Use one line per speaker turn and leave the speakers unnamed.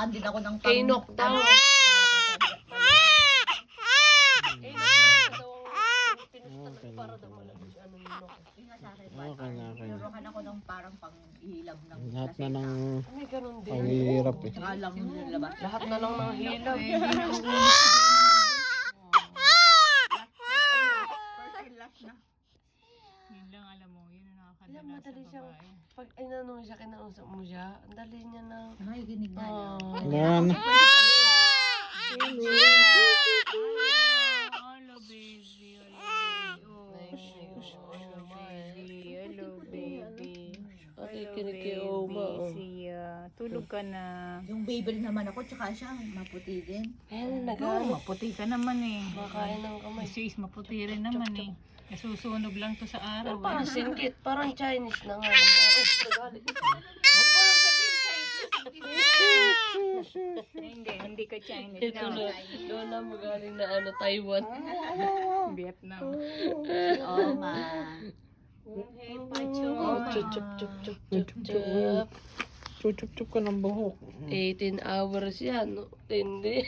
Andin ako ng
Kinok daw. Para daw malabis ano yung nok.
Tinurukan ako ng parang pang-ihilab ng
Lahat na ng
May ganun din.
panghihirap eh.
Tsaka lang yung labas.
Lahat na lang ng hilab.
First and last na.
Yun lang alam mo, yun ang
Alam,
nakakadala sa
madali siyang,
babae.
pag inano mo siya, kinausap mo siya, ang dali niya na.
Nakikinig na lang.
Yan.
Hello baby, hello baby, hello baby.
Nakikinig kay Oma.
Siya, tulog ka na.
Yung baby naman ako, tsaka siya, maputi din.
Ayan,
Oo,
nag-ano.
maputi ka naman eh.
Makain ng kamay.
Si Sis, maputi rin naman eh. Nasusunog lang to sa araw.
Parang
eh.
singkit, parang Chinese na nga. Nagalit.
Hindi ka Chinese.
Ito na, doon na magaling na ano, Taiwan.
Vietnam.
Oo nga.
Hey, Pacho.
Oh, chup, chup, chup, chup, chup, chup.
Chuchup-chup ka ng buhok.
18 hours yan, no? Hindi.